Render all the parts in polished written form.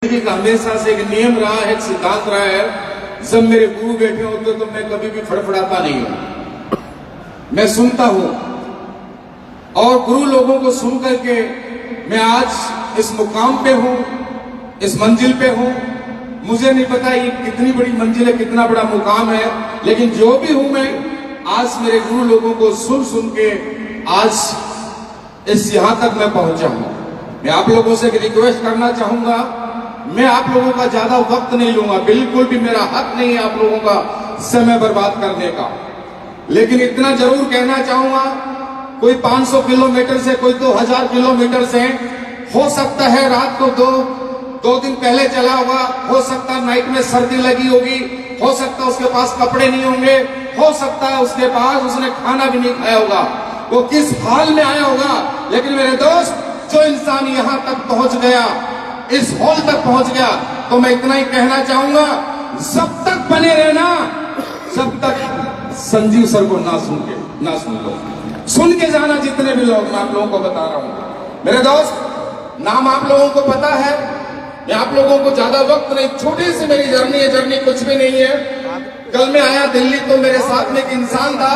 जिंदगी का हमेशा से एक नियम रहा है, एक सिद्धांत रहा है। जब मेरे गुरु बैठे होते तो मैं कभी भी फड़फड़ाता नहीं हूं, मैं सुनता हूं। और गुरु लोगों को सुन करके मैं आज इस मुकाम पे हूं, इस मंजिल पे हूं। मुझे नहीं पता ये कितनी बड़ी मंजिल है, कितना बड़ा मुकाम है, लेकिन जो भी हूं मैं आज मेरे गुरु लोगों को सुन सुन के आज इस यहां तक मैं पहुंचा हूं। मैं आप लोगों से एक रिक्वेस्ट करना चाहूंगा, मैं आप लोगों का ज्यादा वक्त नहीं लूंगा, बिल्कुल भी मेरा हक नहीं है आप लोगों का समय बर्बाद करने का, लेकिन इतना जरूर कहना चाहूंगा, कोई 500 किलोमीटर से, कोई 2000 किलोमीटर से, हो सकता है रात को दो दिन पहले चला होगा, हो सकता है नाइट में सर्दी लगी होगी, हो सकता है उसके पास कपड़े नहीं होंगे, हो सकता है उसके पास उसने खाना भी नहीं खाया होगा, वो किस हाल में आया होगा। लेकिन मेरे दोस्त, जो इंसान यहां तक पहुंच गया, इस हॉल तक पहुंच गया, तो मैं इतना ही कहना चाहूंगा, जब तक बने रहना, जब तक संजीव सर को ना सुन लो, सुन के जाना। जितने भी लोग, मैं आप लोगों को बता रहा हूं मेरे दोस्त, नाम आप लोगों को पता है, मैं आप लोगों को ज्यादा वक्त नहीं, छोटी सी मेरी जर्नी है, जर्नी कुछ भी नहीं है। कल मैं आया दिल्ली तो मेरे साथ में एक इंसान था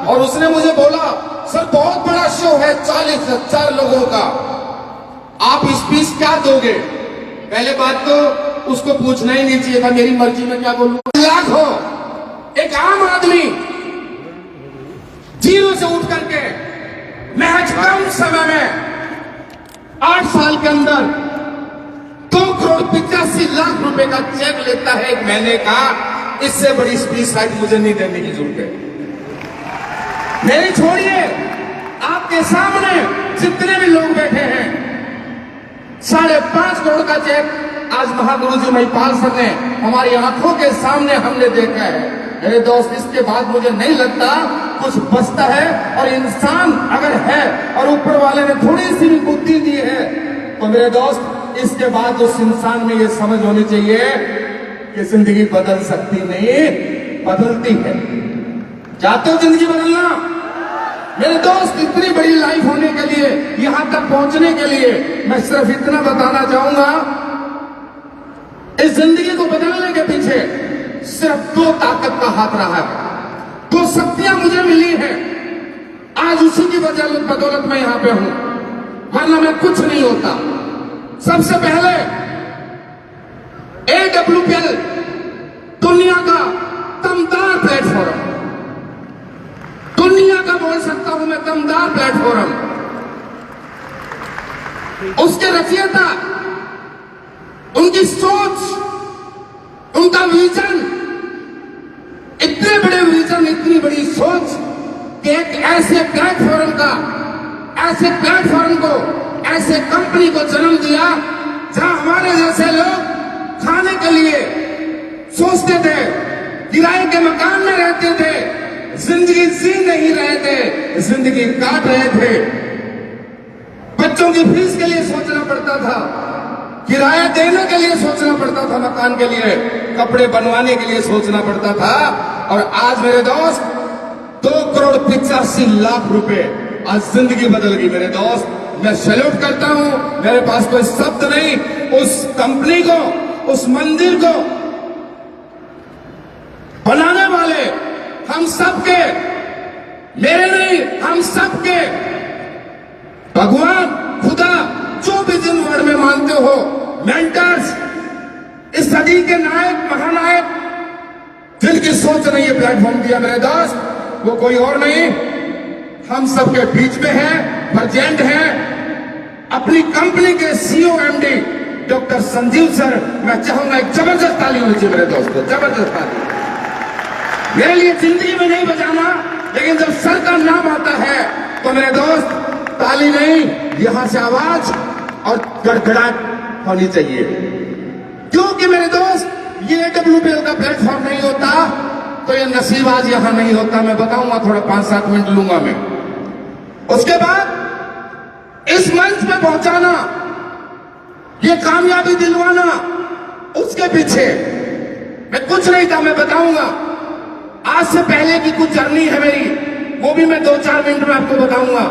और उसने मुझे बोला, सर बहुत बड़ा शो है, 40,000 लोगों का, आप स्पीच क्या दोगे? पहले बात तो उसको पूछना ही नहीं चाहिए था, मेरी मर्जी में क्या बोलूं। लाख हो, एक आम आदमी जीरो से उठ करके महज कम समय में 8 साल के अंदर 2,85,00,000 रुपए का चेक लेता है एक महीने का। इससे बड़ी स्पीच शायद मुझे नहीं देने की जरूरत है। मेरी छोड़िए, आपके सामने जितने भी लोग बैठे हैं, 5.5 करोड़ का चेक आज महागुरु जी महिपाल सर ने हमारी आंखों के सामने हमने देखा है। मेरे दोस्त, इसके बाद मुझे नहीं लगता कुछ बचता है। और इंसान अगर है और ऊपर वाले ने थोड़ी सी भी बुद्धि दी है, तो मेरे दोस्त, इसके बाद उस इंसान में ये समझ होनी चाहिए कि जिंदगी बदल सकती नहीं, बदलती है। चाहते हो जिंदगी बदलना? मेरे दोस्त, इतनी बड़ी लाइफ होने के लिए, यहां तक पहुंचने के लिए, मैं सिर्फ इतना बताना चाहूंगा, इस जिंदगी को बदलने के पीछे सिर्फ 2 ताकत का हाथ रहा है, 2 शक्तियां मुझे मिली हैं। आज उसी की बदौलत मैं यहां पे हूं, वरना मैं कुछ नहीं होता। सबसे पहले AWPL दुनिया का दमदार प्लेटफॉर्म, दुनिया का बोल सकता हूं मैं, दमदार प्लेटफॉर्म। उसके रचयिता, उनकी सोच, उनका विजन, इतने बड़े विजन, इतनी बड़ी सोच कि एक ऐसे प्लेटफॉर्म को, ऐसे कंपनी को जन्म दिया जहां हमारे जैसे लोग खाने के लिए सोचते थे, किराए के मकान में रहते थे, जिंदगी जी नहीं रहे थे, जिंदगी काट रहे थे। बच्चों की फीस के लिए सोचना पड़ता था, किराया देने के लिए सोचना पड़ता था, मकान के लिए, कपड़े बनवाने के लिए सोचना पड़ता था। और आज मेरे दोस्त, 2,85,00,000 रुपए, आज जिंदगी बदल गई। मेरे दोस्त, मैं सैल्यूट करता हूं, मेरे पास कोई शब्द नहीं उस कंपनी को, उस मंदिर को बनाने वाले हम सबके, मेरे नहीं, हम सबके, भगवान, खुदा, जो भी जिन वर्ड में मानते हो, मेंटर्स, इस सदी के नायक, महानायक, जिनकी सोच ने ये प्लेटफॉर्म दिया मेरे दोस्त, वो कोई और नहीं, हम सबके बीच में है, प्रेजेंट है। अपनी कंपनी के CEO MD doctor Sanjeev sir, मैं चाहूंगा एक जबरदस्त ताली होनी चाहिए मेरे दोस्तों, जबरदस्त ताली। मेरे लिए जिंदगी में नहीं बजाना, लेकिन जब सर का नाम आता है तो मेरे दोस्त, ताली नहीं, यहां से आवाज और गड़गड़ाहट होनी चाहिए। क्योंकि मेरे दोस्त, ये AWPL का प्लेटफॉर्म नहीं होता तो ये नसीब आज यहां नहीं होता। मैं बताऊंगा, थोड़ा 5-7 मिनट लूंगा मैं। उसके बाद इस मंच पे पहुंचाना, ये कामयाबी दिलवाना, उसके पीछे मैं कुछ नहीं था, मैं बताऊंगा। आज से पहले की कुछ जर्नी है मेरी, वो भी मैं 2-4 मिनट में आपको बताऊंगा।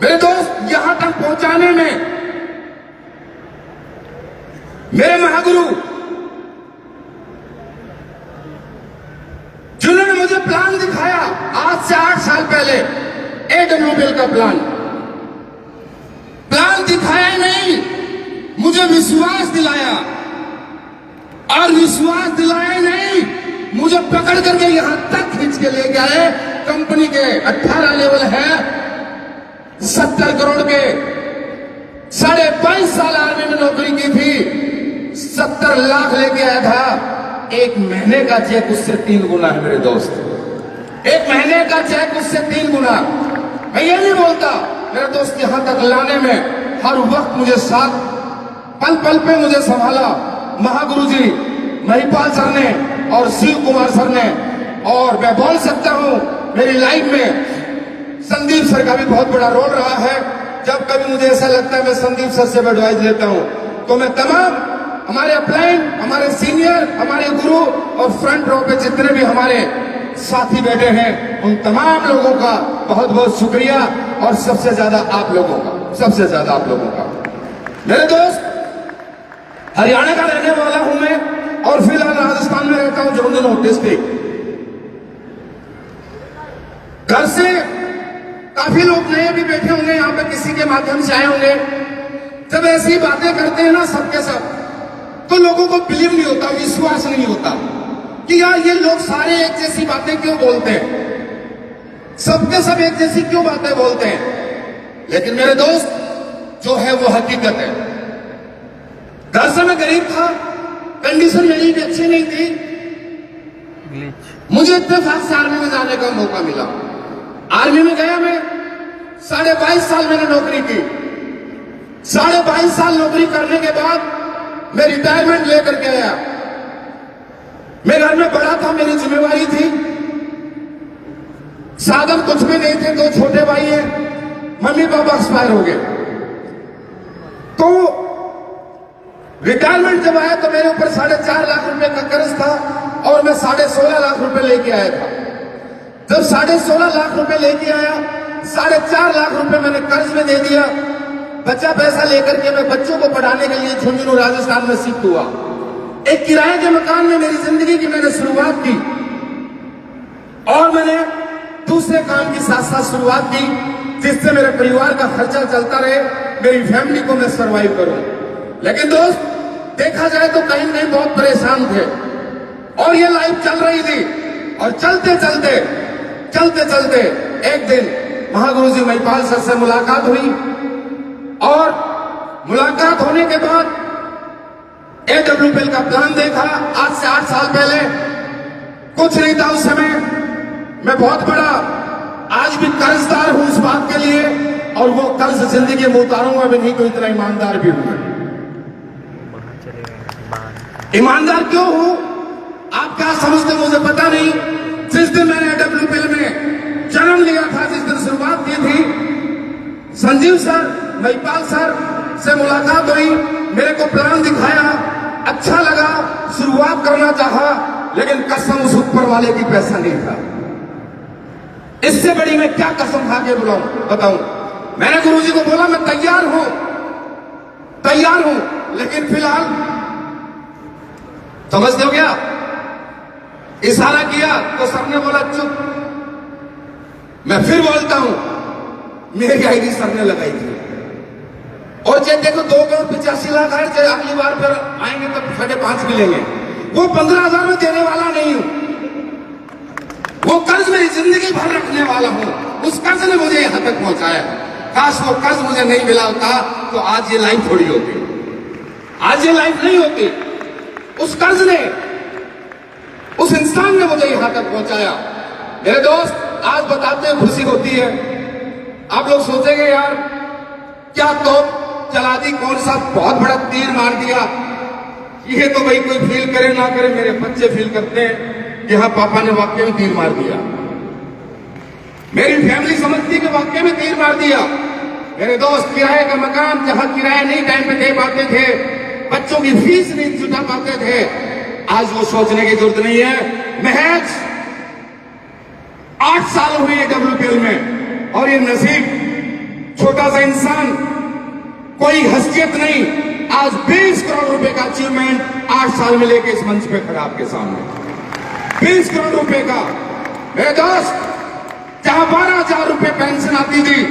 मेरे दोस्त, यहां तक पहुंचाने में मेरे महागुरु जिन्होंने मुझे प्लान दिखाया आज से 8 साल पहले, AWPL का प्लान दिखाया नहीं, मुझे विश्वास दिलाया, और विश्वास दिलाया नहीं, मुझे पकड़ करके यहां तक खींच के ले गए। कंपनी के 18 लेवल है, 70 करोड़ के, 22.5 साल आर्मी में नौकरी की थी, 70 लाख लेके आया था। 1 महीने का चेक उससे 3 गुना है मेरे दोस्त। 1 महीने का चेक उससे 3 गुना। मैं ये नहीं बोलता, मेरे दोस्त यहां तक लाने में हर वक्त मुझे साथ, पल पल पे मुझे संभाला महागुरु जी महिपाल सर ने और शिव कुमार सर ने। और मैं बोल सकता हूं मेरी लाइफ में संदीप सर का भी बहुत बड़ा रोल रहा है। जब कभी मुझे ऐसा लगता है मैं संदीप सर से एडवाइस लेता हूं, तो मैं तमाम हमारे अपलाइन, हमारे सीनियर, हमारे गुरु और फ्रंट रो पे जितने भी हमारे साथी बैठे हैं, उन तमाम लोगों का बहुत बहुत शुक्रिया, और सबसे ज्यादा आप लोगों का, सबसे ज्यादा आप लोगों का। मेरे दोस्त, हरियाणा का रहने वाला हूं मैं, और फिलहाल राजस्थान में रहता हूं, झुंझुनू डिस्ट्रिक्ट। घर से काफी लोग नए भी बैठे होंगे यहां पे, किसी के माध्यम से आए होंगे। जब ऐसी बातें करते हैं ना सबके सब, तो लोगों को बिलीव नहीं होता, विश्वास नहीं होता कि यार ये लोग सारे एक जैसी बातें क्यों बोलते हैं, सबके सब एक जैसी क्यों बातें बोलते हैं। लेकिन मेरे दोस्त, जो है वो हकीकत है। घर से मैं गरीब था, कंडीशन मेरी भी अच्छी नहीं थी, मुझे इत्तेफाक से आर्मी में जाने का मौका मिला। आर्मी में गया मैं, 22.5 साल मैंने नौकरी की। 22.5 साल नौकरी करने के बाद मैं रिटायरमेंट लेकर के आया। मैं घर में बड़ा था, मेरी जिम्मेवारी थी, साधन कुछ भी नहीं थे, 2 छोटे भाई हैं, मम्मी पापा एक्सपायर हो गए। तो रिटायरमेंट जब आया तो मेरे ऊपर 4.5 लाख रुपए का कर्ज था, और मैं 16.5 लाख रुपए लेके आया था। जब 16.5 लाख रुपए लेके आया, 4.5 लाख रुपए मैंने कर्ज में दे दिया। बच्चा पैसा लेकर के मैं बच्चों को पढ़ाने के लिए झुंझुनू राजस्थान में शिफ्ट हुआ। एक किराए के मकान में मेरी जिंदगी की मैंने शुरुआत की, और मैंने दूसरे काम की साथ साथ शुरुआत की, जिससे मेरे परिवार का खर्चा चलता रहे, मेरी फैमिली को मैं सरवाइव करूं। लेकिन दोस्त, देखा जाए तो कहीं न कहीं बहुत परेशान थे, और ये लाइफ चल रही थी, और चलते चलते चलते चलते एक दिन महागुरु जी महिपाल सर से मुलाकात हुई, और मुलाकात होने के बाद AWPL का प्लान देखा। आज से 8 साल पहले कुछ नहीं था उस समय, मैं बहुत बड़ा आज भी कर्जदार हूं इस बात के लिए, और वो कर्ज जिंदगी में उतारूंगा भी नहीं, तो इतना ईमानदार भी हूं। ईमानदार क्यों हूं, आप क्या समझते मुझे पता नहीं। जिस दिन मैंने AWPL में जन्म लिया था, जिस दिन शुरुआत की थी, संजीव सर, महिपाल सर से मुलाकात हुई, मेरे को प्लान दिखाया, अच्छा लगा, शुरुआत करना चाहा, लेकिन कसम उस ऊपर वाले की पैसा नहीं था। इससे बड़ी मैं क्या कसम खा के बताऊं। मैंने गुरुजी को बोला मैं तैयार हूं, लेकिन फिलहाल समझते हो क्या, इशारा किया तो सबने बोला चुप। मैं फिर बोलता हूं, मेरी आईडी सबने लगाई थी, और जब देखो 2 करोड़ 85 लाख है, चाहे अगली बार फिर आएंगे तो 5.5 मिलेंगे। वो 15,000 में देने वाला नहीं हूं, वो कर्ज मेरी जिंदगी भर रखने वाला हूं। उस कर्ज ने मुझे यहां तक पहुंचाया। काश वो कर्ज मुझे नहीं मिला होता तो आज ये लाइफ थोड़ी होती, आज ये लाइफ नहीं होती। उस कर्ज ने, उस इंसान ने मुझे यहां तक पहुंचाया। मेरे दोस्त, आज बताते हुए खुशी होती है। आप लोग सोचेंगे यार क्या तोप चला दी, कौन सा बहुत बड़ा तीर मार दिया। ये तो भाई कोई फील करे ना करे, मेरे बच्चे फील करते हैं कि हाँ पापा ने वाकई में तीर मार दिया। मेरी फैमिली समझती है कि वाकई में तीर मार दिया। मेरे दोस्त, किराए का मकान, जहां किराया नहीं टाइम पे दे पाते थे, बच्चों की फीस नहीं जुटा पाते थे, आज वो सोचने की जरूरत नहीं है। महज 8 साल हुए AWPL में, और ये नसीब, छोटा सा इंसान, कोई हसीयत नहीं, आज 20 करोड़ रुपए का अचीवमेंट 8 साल में लेके इस मंच पे खड़ा आपके सामने। 20 करोड़ रुपए का। मेरे दोस्त, जहां 12,000 रुपए पेंशन आती थी,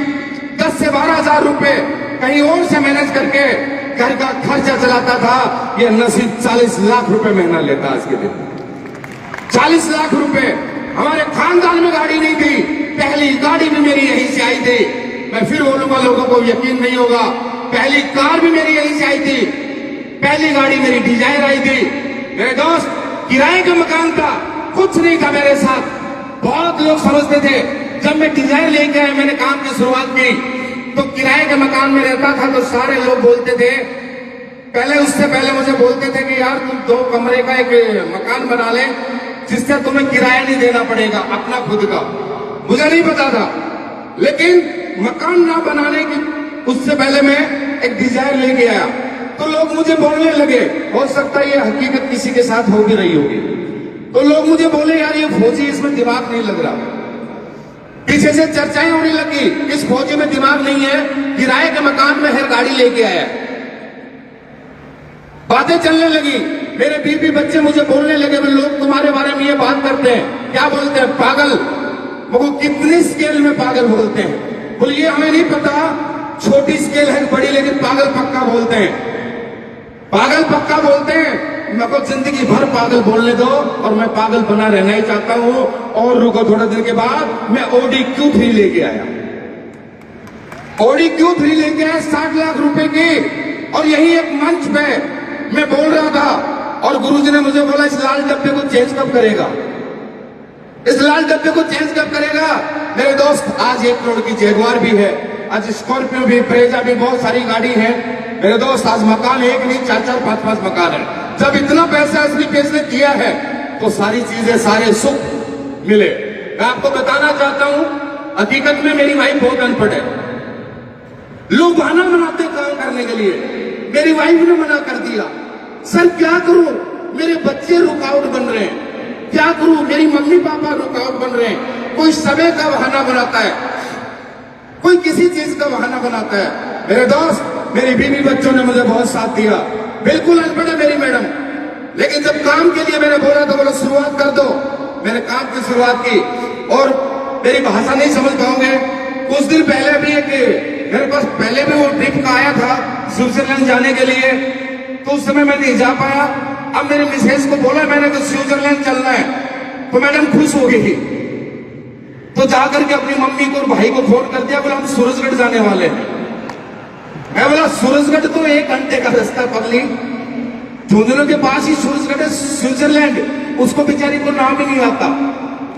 10 से 12,000 रुपए कहीं और से मैनेज करके घर का खर्चा चलाता था, ये नसीब 40 लाख रुपए महीना लेता आज के दिन। 40 लाख रुपए। हमारे खानदान में गाड़ी नहीं थी, पहली गाड़ी भी मेरी यहीं से आई थी। मैं फिर बोलूंगा, लोगों को यकीन नहीं होगा, पहली कार भी मेरी यहीं से आई थी, पहली गाड़ी मेरी डिजायर आई थी। मेरे दोस्त, किराए का मकान था, कुछ नहीं था मेरे साथ। बहुत लोग समझते थे, जब मैं डिजायर लेके आया, मैंने काम की शुरुआत की, तो किराए के मकान में रहता था, तो सारे लोग बोलते थे, उससे पहले मुझे बोलते थे कि यार तुम 2 कमरे का एक मकान बना ले, जिससे तुम्हें किराया नहीं देना पड़ेगा, अपना खुद का। मुझे नहीं पता था, लेकिन मकान ना बनाने की उससे पहले मैं एक डिजायर लेके आया, तो लोग मुझे बोलने लगे, हो सकता है ये हकीकत किसी के साथ हो भी रही होगी, तो लोग मुझे बोले यार ये फौजी, इसमें दिमाग नहीं लग रहा। पीछे से चर्चाएं होने लगी, इस फौजी में दिमाग नहीं है, किराए के मकान में हर गाड़ी लेके आया। बातें चलने लगी, मेरे बीवी बच्चे मुझे बोलने लगे, लोग तुम्हारे बारे में ये बात करते हैं, क्या बोलते हैं, पागल। वो कितनी स्केल में पागल बोलते हैं, बोले ये हमें नहीं पता, छोटी स्केल है बड़ी, लेकिन पागल पक्का बोलते हैं, पागल पक्का बोलते हैं। मेरे को जिंदगी भर पागल बोलने दो, और मैं पागल बना रहना ही चाहता हूं। और रुको, थोड़ा दिन के बाद मैं Audi Q3 लेके आया। Audi Q3 लेके आया 60 लाख रुपए की, और यही एक मंच पे मैं बोल रहा था, और गुरुजी ने मुझे बोला, इस लाल डब्बे को चेंज कब करेगा, इस लाल डब्बे को चेंज कब करेगा। मेरे दोस्त, आज 1 करोड़ की जैगुआर भी है, आज स्कॉर्पियो भी, ब्रेजा भी, बहुत सारी गाड़ी है। मेरे दोस्त, आज मकान एक नहीं, 4-4, 5-5 मकान है। जब इतना पैसा इस केस ने किया है, तो सारी चीजें, सारे सुख मिले। मैं आपको बताना चाहता हूं, हकीकत में मेरी वाइफ बहुत अनपढ़ है। लोग बहाना बनाते काम करने के लिए, मेरी वाइफ ने मना कर दिया। सर क्या करूं, मेरे बच्चे रुकावट बन रहे हैं, क्या करूं, मेरी मम्मी पापा रुकावट बन रहे हैं। कोई समय का बहाना बनाता है, कोई किसी चीज का बहाना बनाता है। मेरे दोस्त, मेरी बीवी बच्चों ने मुझे बहुत साथ दिया। बिल्कुल अनपढ़ है मेरी मैडम, लेकिन जब काम के लिए मैंने बोला तो बोला शुरुआत कर दो। मैंने काम की शुरुआत की, और मेरी भाषा नहीं समझ पाओगे, कुछ दिन पहले भी मेरे पास पहले भी वो ट्रिप का आया था स्विट्जरलैंड जाने के लिए, तो उस समय मैं नहीं जा पाया। अब मेरे मिसेज को बोला मैंने तो स्विट्जरलैंड चलना है, तो मैडम खुश हो गई, तो जाकर के अपनी मम्मी को और भाई को फोन कर दिया, बोला हम सूरजगढ़ जाने वाले हैं। मैं बोला सूरजगढ़ तो 1 घंटे का रास्ता पगली, झुंझुनू के पास ही सूरजगढ़ है, स्विट्जरलैंड, उसको बेचारी को नाम ही नहीं आता,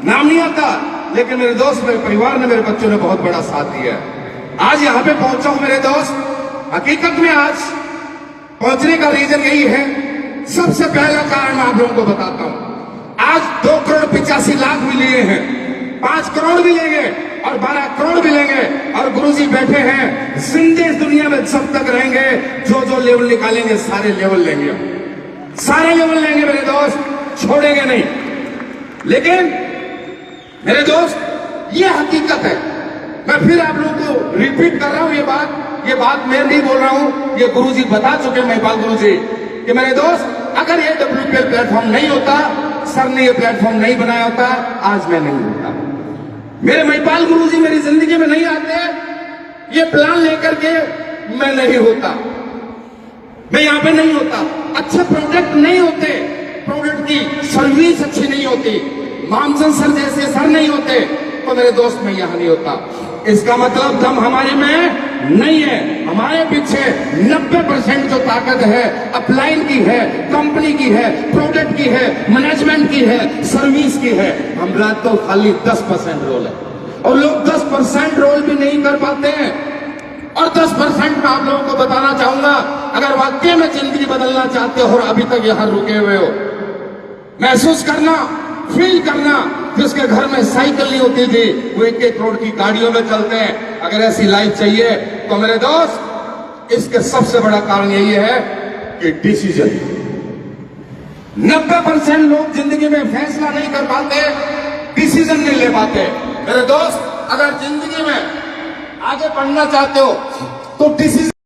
नाम नहीं आता। लेकिन मेरे दोस्त, मेरे परिवार ने, मेरे बच्चों ने बहुत बड़ा साथ दिया है। आज यहाँ पे पहुंचा हूं मेरे दोस्त। हकीकत में आज पहुंचने का रीजन यही है। सबसे पहला कारण मैं आप लोगों को बताता हूं। आज 2 करोड़ 85 लाख भी लिए हैं, 5 करोड़ भी लेंगे, और 12 करोड़ भी लेंगे, और गुरुजी बैठे हैं, जिंदे इस दुनिया में जब तक रहेंगे, जो जो लेवल निकालेंगे सारे लेवल लेंगे, सारे लेवल लेंगे मेरे दोस्त, छोड़ेंगे नहीं। लेकिन मेरे दोस्त, ये हकीकत है। मैं फिर आप लोगों को रिपीट कर रहा हूं, ये बात मैं नहीं बोल रहा हूं, ये गुरुजी बता चुके, महिपाल गुरुजी, कि मेरे दोस्त, अगर ये WPL प्लेटफॉर्म नहीं होता, सर ने ये प्लेटफॉर्म नहीं बनाया होता, आज मैं नहीं होता। मेरे महिपाल गुरुजी मेरी जिंदगी में नहीं आते, ये प्लान लेकर के मैं नहीं होता, मैं यहां पे नहीं होता। अच्छे प्रोडक्ट नहीं होते, प्रोडक्ट की सर्विस अच्छी नहीं होती, मामसन सर जैसे सर नहीं होते, तो मेरे दोस्त मैं यहां नहीं होता। इसका मतलब दम हमारे में नहीं है, हमारे पीछे 90% जो ताकत है अपलाइन की है, कंपनी की है, प्रोडक्ट की है, मैनेजमेंट की है, सर्विस की है। हमारा तो खाली 10% रोल है, और लोग 10% रोल भी नहीं कर पाते हैं। और 10% में आप लोगों को बताना चाहूंगा, अगर वाकई में जिंदगी बदलना चाहते हो और अभी तक यहां रुके हुए हो, महसूस करना, फील करना कि उसके घर में साइकिल नहीं होती थी, वो 1-1 करोड़ की गाड़ियों में चलते हैं। अगर ऐसी लाइफ चाहिए तो मेरे दोस्त, इसके सबसे बड़ा कारण यही है कि डिसीजन। 90% लोग जिंदगी में फैसला नहीं कर पाते, डिसीजन नहीं ले पाते। मेरे दोस्त, अगर जिंदगी में आगे बढ़ना चाहते हो तो डिसीजन